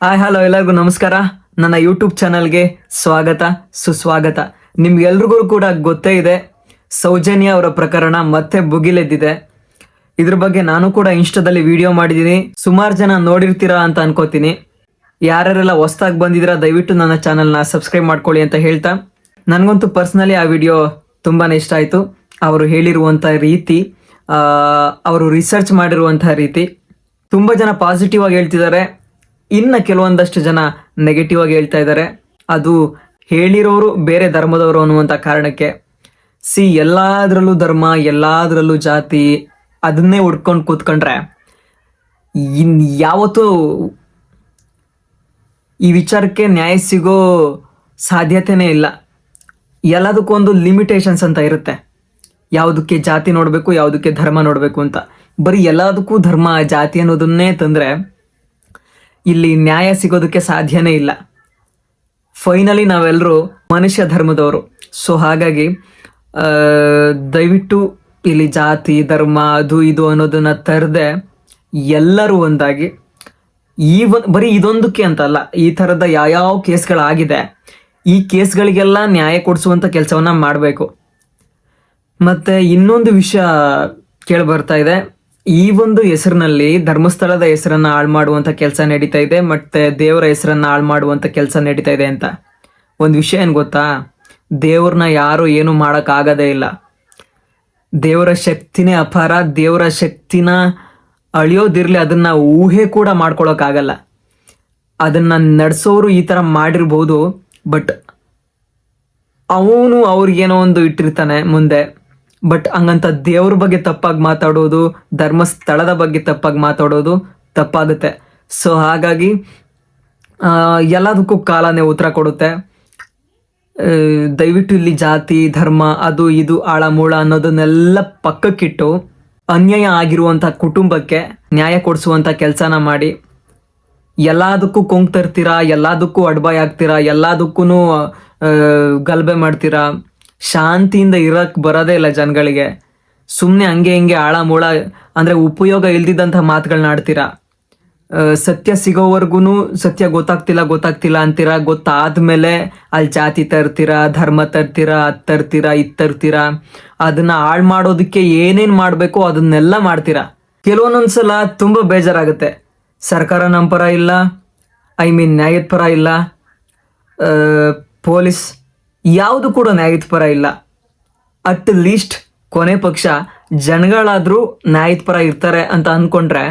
Hi hello ಎಲ್ಲರಿಗೂ ನಮಸ್ಕಾರ. ನನ್ನ ಯೂಟ್ಯೂಬ್ ಚಾನಲ್ಗೆ ಸ್ವಾಗತ ಸುಸ್ವಾಗತ. ನಿಮ್ಗೆಲ್ರಿಗೂ ಕೂಡ ಗೊತ್ತೇ ಇದೆ, ಸೌಜನ್ಯ ಅವರ ಪ್ರಕರಣ ಮತ್ತೆ ಭುಗಿಲೆದ್ದಿದೆ. ಇದ್ರ ಬಗ್ಗೆ ನಾನು ಕೂಡ ಇನ್ಸ್ಟಾದಲ್ಲಿ ವಿಡಿಯೋ ಮಾಡಿದ್ದೀನಿ, ಸುಮಾರು ಜನ ನೋಡಿರ್ತೀರಾ ಅಂತ ಅನ್ಕೋತೀನಿ. ಯಾರ್ಯಾರೆಲ್ಲ ಹೊಸ್ದಾಗಿ ಬಂದಿದ್ದೀರಾ ದಯವಿಟ್ಟು ನನ್ನ ಚಾನಲ್ನ ಸಬ್ಸ್ಕ್ರೈಬ್ ಮಾಡ್ಕೊಳ್ಳಿ ಅಂತ ಹೇಳ್ತಾ, ನನಗಂತೂ ಪರ್ಸ್ನಲಿ ಆ ವಿಡಿಯೋ ತುಂಬಾ ಇಷ್ಟ ಆಯಿತು. ಅವರು ಹೇಳಿರುವಂಥ ರೀತಿ, ಅವರು ರಿಸರ್ಚ್ ಮಾಡಿರುವಂತಹ ರೀತಿ, ತುಂಬ ಜನ ಪಾಸಿಟಿವ್ ಆಗಿ ಹೇಳ್ತಿದ್ದಾರೆ, ಇನ್ನು ಕೆಲವೊಂದಷ್ಟು ಜನ ನೆಗೆಟಿವ್ ಆಗಿ ಹೇಳ್ತಾ ಇದ್ದಾರೆ. ಅದು ಹೇಳಿರೋರು ಬೇರೆ ಧರ್ಮದವರು ಅನ್ನುವಂಥ ಕಾರಣಕ್ಕೆ. ಎಲ್ಲಾದ್ರಲ್ಲೂ ಧರ್ಮ, ಎಲ್ಲಾದ್ರಲ್ಲೂ ಜಾತಿ, ಅದನ್ನೇ ಹುಡ್ಕೊಂಡು ಕೂತ್ಕೊಂಡ್ರೆ ಯಾವತ್ತೂ ಈ ವಿಚಾರಕ್ಕೆ ನ್ಯಾಯ ಸಿಗೋ ಸಾಧ್ಯತೆನೇ ಇಲ್ಲ. ಎಲ್ಲದಕ್ಕೊಂದು ಲಿಮಿಟೇಷನ್ಸ್ ಅಂತ ಇರುತ್ತೆ. ಯಾವುದಕ್ಕೆ ಜಾತಿ ನೋಡಬೇಕು, ಯಾವುದಕ್ಕೆ ಧರ್ಮ ನೋಡಬೇಕು ಅಂತ. ಬರೀ ಎಲ್ಲದಕ್ಕೂ ಧರ್ಮ ಜಾತಿ ಅನ್ನೋದನ್ನೇ ತಂದರೆ ಇಲ್ಲಿ ನ್ಯಾಯ ಸಿಗೋದಕ್ಕೆ ಸಾಧ್ಯನೇ ಇಲ್ಲ. ಫೈನಲಿ ನಾವೆಲ್ಲರೂ ಮನುಷ್ಯ ಧರ್ಮದವರು. ಸೊ ಹಾಗಾಗಿ ದಯವಿಟ್ಟು ಇಲ್ಲಿ ಜಾತಿ ಧರ್ಮ ಅದು ಇದು ಅನ್ನೋದನ್ನ ತರದೆ ಎಲ್ಲರೂ ಒಂದಾಗಿ, ಬರೀ ಇದೊಂದಕ್ಕೆ ಅಂತಲ್ಲ, ಈ ಥರದ ಯಾವ್ಯಾವ ಕೇಸ್ಗಳಾಗಿದೆ ಈ ಕೇಸ್ಗಳಿಗೆಲ್ಲ ನ್ಯಾಯ ಕೊಡಿಸುವಂಥ ಕೆಲಸವನ್ನ ಮಾಡಬೇಕು. ಮತ್ತು ಇನ್ನೊಂದು ವಿಷಯ ಕೇಳಿ ಬರ್ತಾ ಇದೆ, ಈ ಒಂದು ಹೆಸರಿನಲ್ಲಿ ಧರ್ಮಸ್ಥಳದ ಹೆಸರನ್ನ ಹಾಳು ಮಾಡುವಂಥ ಕೆಲಸ ನಡೀತಾ ಇದೆ, ಮತ್ತೆ ದೇವರ ಹೆಸರನ್ನ ಹಾಳು ಮಾಡುವಂಥ ಕೆಲಸ ನಡೀತಾ ಇದೆ ಅಂತ. ಒಂದು ವಿಷಯ ಏನು ಗೊತ್ತಾ, ದೇವ್ರನ್ನ ಯಾರು ಏನು ಮಾಡೋಕ್ಕಾಗದೇ ಇಲ್ಲ. ದೇವರ ಶಕ್ತಿನೇ ಅಪಾರ. ದೇವರ ಶಕ್ತಿನ ಅಳಿಯೋದಿರಲಿ, ಅದನ್ನ ಊಹೆ ಕೂಡ ಮಾಡ್ಕೊಳಕ್ಕಾಗಲ್ಲ. ಅದನ್ನ ನಡೆಸೋರು ಈ ಥರ ಮಾಡಿರ್ಬೋದು, ಬಟ್ ಅವನು ಅವ್ರಿಗೇನೋ ಒಂದು ಇಟ್ಟಿರ್ತಾನೆ ಮುಂದೆ. ಬಟ್ ಹಂಗಂತ ದೇವ್ರ ಬಗ್ಗೆ ತಪ್ಪಾಗಿ ಮಾತಾಡೋದು, ಧರ್ಮಸ್ಥಳದ ಬಗ್ಗೆ ತಪ್ಪಾಗಿ ಮಾತಾಡೋದು ತಪ್ಪಾಗುತ್ತೆ. ಸೊ ಹಾಗಾಗಿ ಎಲ್ಲದಕ್ಕೂ ಕಾಲನೇ ಉತ್ತರ ಕೊಡುತ್ತೆ. ದಯವಿಟ್ಟು ಇಲ್ಲಿ ಜಾತಿ ಧರ್ಮ ಅದು ಇದು ಆಳಮೂಳ ಅನ್ನೋದನ್ನೆಲ್ಲ ಪಕ್ಕಕ್ಕಿಟ್ಟು ಅನ್ಯಾಯ ಆಗಿರುವಂಥ ಕುಟುಂಬಕ್ಕೆ ನ್ಯಾಯ ಕೊಡಿಸುವಂಥ ಕೆಲಸನ ಮಾಡಿ. ಎಲ್ಲದಕ್ಕೂ ಕೊಂಗ್ ತರ್ತೀರಾ, ಎಲ್ಲದಕ್ಕೂ ಅಡ್ಬಾಯ್ ಆಗ್ತೀರಾ, ಎಲ್ಲದಕ್ಕೂ ಗಲಭೆ ಮಾಡ್ತೀರಾ. ಶಾಂತಿಯಿಂದ ಇರಕ್ಕೆ ಬರೋದೇ ಇಲ್ಲ ಜನಗಳಿಗೆ. ಸುಮ್ಮನೆ ಹಂಗೆ ಹಿಂಗೆ ಆಳಮೂಳ ಅಂದರೆ ಉಪಯೋಗ ಇಲ್ದಿದ್ದಂಥ ಮಾತುಗಳನ್ನ ಆಡ್ತೀರಾ. ಸತ್ಯ ಸಿಗೋವರೆಗೂ ಸತ್ಯ ಗೊತ್ತಾಗ್ತಿಲ್ಲ ಅಂತೀರಾ. ಗೊತ್ತಾದ್ಮೇಲೆ ಅಲ್ಲಿ ಜಾತಿ ತರ್ತೀರಾ, ಧರ್ಮ ತರ್ತೀರಾ, ಅದು ತರ್ತೀರಾ, ಇದು ತರ್ತೀರಾ. ಅದನ್ನ ಹಾಳು ಮಾಡೋದಕ್ಕೆ ಏನೇನು ಮಾಡಬೇಕು ಅದನ್ನೆಲ್ಲ ಮಾಡ್ತೀರಾ. ಕೆಲವೊಂದೊಂದ್ಸಲ ತುಂಬ ಬೇಜಾರಾಗುತ್ತೆ. ಸರ್ಕಾರ ನಮ್ಮ ಪರ ಇಲ್ಲ, ನ್ಯಾಯದ ಪರ ಇಲ್ಲ, ಪೊಲೀಸ್ ಯಾವುದು ಕೂಡ ನ್ಯಾಯದ ಪರ ಇಲ್ಲ. ಅಟ್ ಲೀಸ್ಟ್ ಕೊನೆ ಪಕ್ಷ ಜನಗಳಾದರೂ ನ್ಯಾಯದ ಪರ ಇರ್ತಾರೆ ಅಂತ ಅಂದ್ಕೊಂಡ್ರೆ,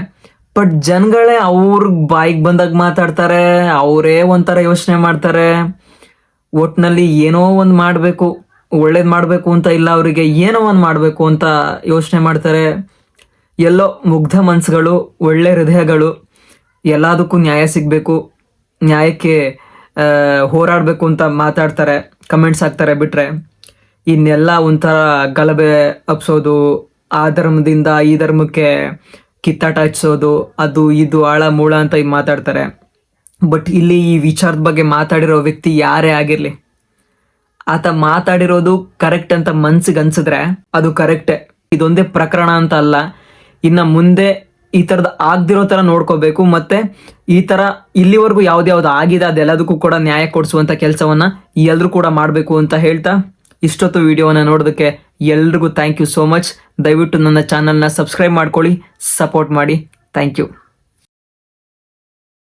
ಬಟ್ ಜನಗಳೇ ಅವ್ರ ಬಾಯಿಗೆ ಬಂದಾಗ ಮಾತಾಡ್ತಾರೆ, ಅವರೇ ಒಂಥರ ಯೋಚನೆ ಮಾಡ್ತಾರೆ. ಒಟ್ಟಿನಲ್ಲಿ ಏನೋ ಒಂದು ಮಾಡಬೇಕು, ಒಳ್ಳೇದು ಮಾಡಬೇಕು ಅಂತ ಇಲ್ಲ, ಅವರಿಗೆ ಏನೋ ಒಂದು ಮಾಡಬೇಕು ಅಂತ ಯೋಚನೆ ಮಾಡ್ತಾರೆ. ಎಲ್ಲೋ ಮುಗ್ಧ ಮನಸ್ಸುಗಳು, ಒಳ್ಳೆ ಹೃದಯಗಳು, ಎಲ್ಲದಕ್ಕೂ ನ್ಯಾಯ ಸಿಗಬೇಕು, ನ್ಯಾಯಕ್ಕೆ ಹೋರಾಡಬೇಕು ಅಂತ ಮಾತಾಡ್ತಾರೆ, ಕಮೆಂಟ್ಸ್ ಹಾಕ್ತಾರೆ. ಬಿಟ್ರೆ ಇನ್ನೆಲ್ಲ ಒಂಥರ ಗಲಭೆ ಹಬ್ಸೋದು, ಆ ಧರ್ಮದಿಂದ ಈ ಧರ್ಮಕ್ಕೆ ಕಿತ್ತಾಟ ಹಚ್ಚೋದು, ಅದು ಇದು ಆಳ ಮೂಳ ಅಂತ ಮಾತಾಡ್ತಾರೆ. ಬಟ್ ಇಲ್ಲಿ ಈ ವಿಚಾರದ ಬಗ್ಗೆ ಮಾತಾಡಿರೋ ವ್ಯಕ್ತಿ ಯಾರೇ ಆಗಿರಲಿ, ಆತ ಮಾತಾಡಿರೋದು ಕರೆಕ್ಟ್ ಅಂತ ಮನ್ಸಿಗೆ ಅನ್ಸಿದ್ರೆ ಅದು ಕರೆಕ್ಟೇ. ಇದೊಂದೇ ಪ್ರಕರಣ ಅಂತ ಅಲ್ಲ, ಇನ್ನು ಮುಂದೆ ಈ ಥರದ್ದು ಆಗದಿರೋ ಥರ ನೋಡ್ಕೋಬೇಕು. ಮತ್ತು ಈ ಥರ ಇಲ್ಲಿವರೆಗೂ ಯಾವ್ದು ಆಗಿದೆ ಅದೆಲ್ಲದಕ್ಕೂ ಕೂಡ ನ್ಯಾಯ ಕೊಡಿಸುವಂಥ ಕೆಲಸವನ್ನು ಎಲ್ಲರೂ ಕೂಡ ಮಾಡಬೇಕು ಅಂತ ಹೇಳ್ತಾ, ಇಷ್ಟೊತ್ತು ವಿಡಿಯೋವನ್ನು ನೋಡೋದಕ್ಕೆ ಎಲ್ರಿಗೂ ಥ್ಯಾಂಕ್ ಯು ಸೋ ಮಚ್. ದಯವಿಟ್ಟು ನನ್ನ ಚಾನಲ್ನ ಸಬ್ಸ್ಕ್ರೈಬ್ ಮಾಡ್ಕೊಳ್ಳಿ, ಸಪೋರ್ಟ್ ಮಾಡಿ. Thank you.